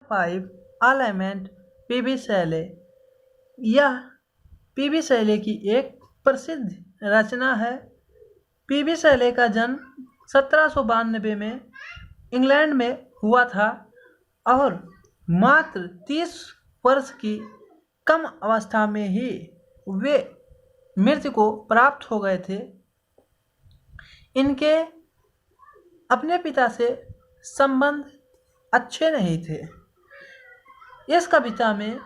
Five element PB Shelley. यह PB Shelley की एक प्रसिद्ध रचना है। पीबी शैले का जन्म 1792 में इंग्लैंड में हुआ था और मात्र 30 वर्ष की कम अवस्था में ही वे मृत्यु को प्राप्त हो गए थे। इनके अपने पिता से संबंध अच्छे नहीं थे। इस कविता में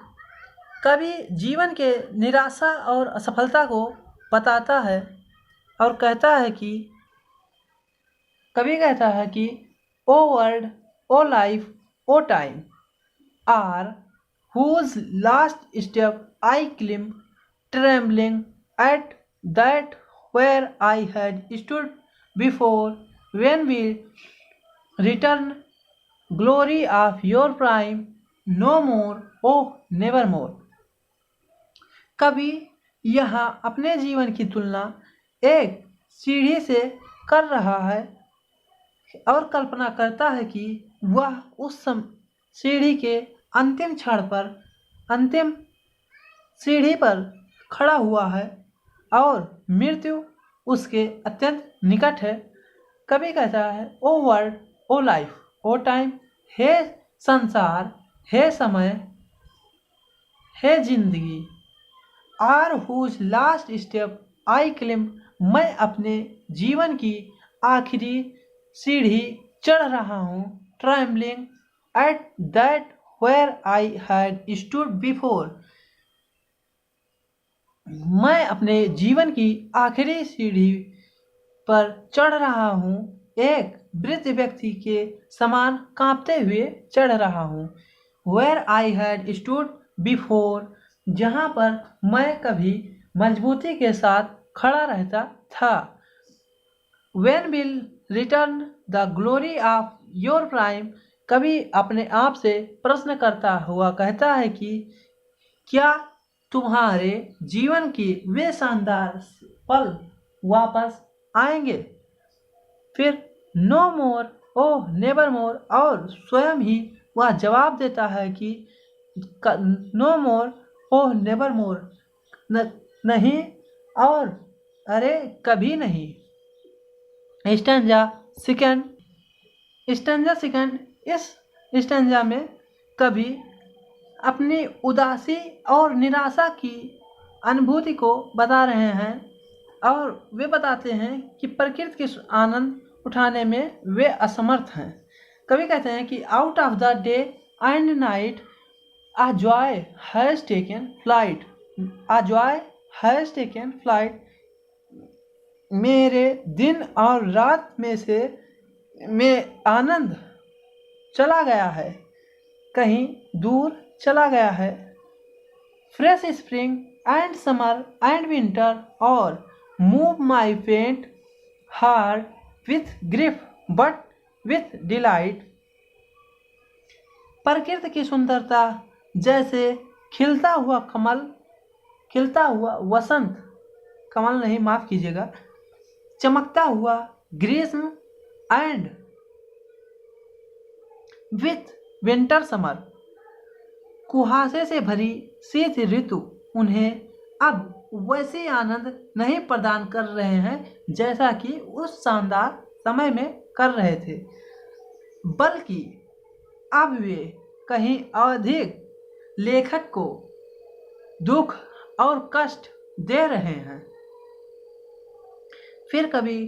कवि जीवन के निराशा और असफलता को बताता है और कहता है कि O world, O life, O time are whose last step I climb, trembling at that where I had stood before, when we return, glory of your prime, no more, oh nevermore। कवि यहाँ अपने जीवन की तुलना एक सीढ़ी से कर रहा है और कल्पना करता है कि वह उस सीढ़ी के अंतिम क्षण पर अंतिम सीढ़ी पर खड़ा हुआ है और मृत्यु उसके अत्यंत निकट है। कवि कहता है, O world, O life, O time, हे संसार, हे समय, हे जिंदगी, are whose last step I climb, मैं अपने जीवन की आखिरी सीढ़ी चढ़ रहा हूँ। Trembling at that where I had stood before, मैं अपने जीवन की आखिरी सीढ़ी पर चढ़ रहा हूँ, एक वृद्ध व्यक्ति के समान कांपते हुए चढ़ रहा हूँ। Where I had stood before, जहाँ पर मैं कभी मजबूती के साथ खड़ा रहता था। When will return the glory of your prime, कवि अपने आप से प्रश्न करता हुआ कहता है कि क्या तुम्हारे जीवन की वे शानदार पल वापस आएंगे। फिर नो मोर, ओह नेवर मोर, और स्वयं ही वह जवाब देता है कि नो मोर, ओह नेवर मोर, नहीं और अरे कभी नहीं। Stanza second. इस स्टैंजा में कवि अपनी उदासी और निराशा की अनुभूति को बता रहे हैं और वे बताते हैं कि प्रकृति के आनंद उठाने में वे असमर्थ हैं। कवि कहते हैं कि out of the day and night a joy has taken flight, a joy has taken flight, मेरे दिन और रात में आनंद चला गया है, कहीं दूर चला गया है। Fresh spring and summer and winter और मूव माई फेंट heart with grief but with delight. प्रकृति की सुंदरता जैसे खिलता हुआ कमल, खिलता हुआ वसंत, कमल नहीं माफ कीजिएगा, चमकता हुआ ग्रीष्म एंड विथ विंटर समर, कुहासे से भरी शीत ऋतु उन्हें अब वैसे आनंद नहीं प्रदान कर रहे हैं जैसा कि उस शानदार समय में कर रहे थे, बल्कि अब वे कहीं अधिक लेखक को दुख और कष्ट दे रहे हैं। फिर कभी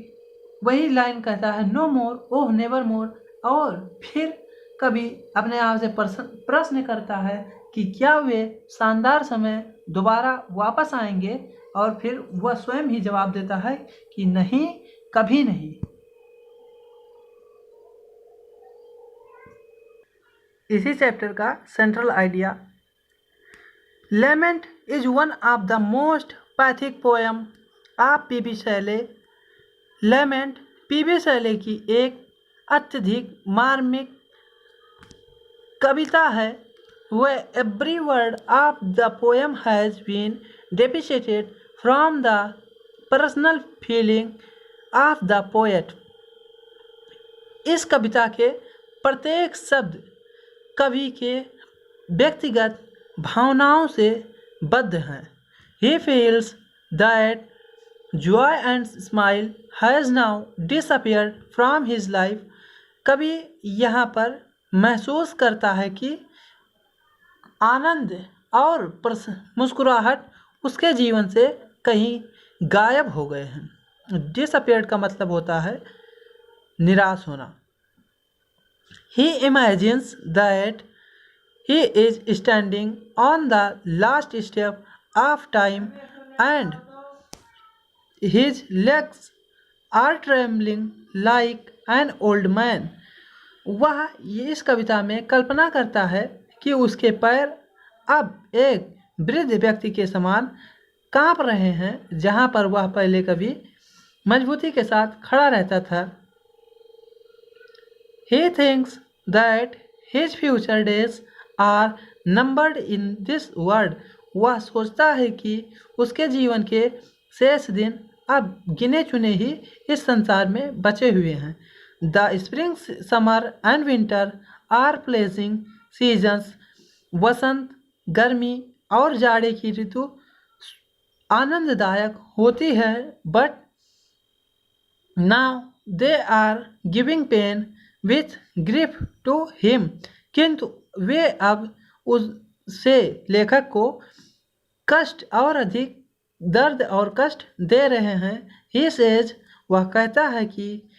वही लाइन कहता है, नो मोर, ओह नेवर मोर, और फिर कभी अपने आप से प्रश्न करता है कि क्या वे शानदार समय दोबारा वापस आएंगे, और फिर वह स्वयं ही जवाब देता है कि नहीं, कभी नहीं। इसी चैप्टर का central idea, lament is one of the most pathetic poem of P B Shelley. Lament P B Shelley की एक अत्यधिक मार्मिक कविता है। वह every word of the poem has been depicted from the personal feeling of the poet. इस कविता के प्रत्येक शब्द कवि के व्यक्तिगत भावनाओं से बद्ध हैं। He feels that joy and smile has now disappeared from his life. कवि यहाँ पर महसूस करता है कि आनंद और मुस्कुराहट उसके जीवन से कहीं गायब हो गए हैं। डिसअपियर्ड का मतलब होता है निराश होना। He imagines that he is standing on the last step of time and his legs are trembling like an old man. वह इस कविता में कल्पना करता है कि उसके पैर अब एक वृद्ध व्यक्ति के समान कांप रहे हैं, जहां पर वह पहले कभी मजबूती के साथ खड़ा रहता था। He thinks that his future days are numbered in this world. वह सोचता है कि उसके जीवन के शेष दिन अब गिने चुने ही इस संसार में बचे हुए हैं। The spring, summer and winter are pleasing seasons. वसंत, गर्मी और जाड़े की ऋतु आनंददायक होती है, but now they are giving pain with grief to him. किंतु वे अब उससे लेखक को कष्ट और अधिक दर्द और कष्ट दे रहे हैं। He says, वह कहता है कि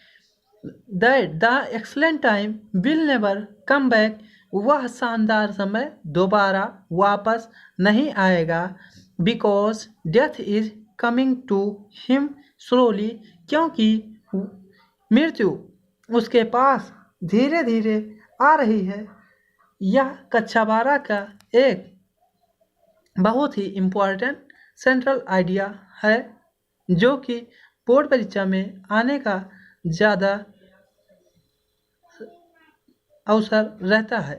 that the excellent time will never come back. वह शानदार समय दोबारा वापस नहीं आएगा। Because death is coming to him slowly. क्योंकि मृत्यु उसके पास धीरे धीरे आ रही है। यह कक्षा 12 का एक बहुत ही इम्पोर्टेंट सेंट्रल आइडिया है, जो कि बोर्ड परीक्षा में आने का ज़्यादा अवसर रहता है।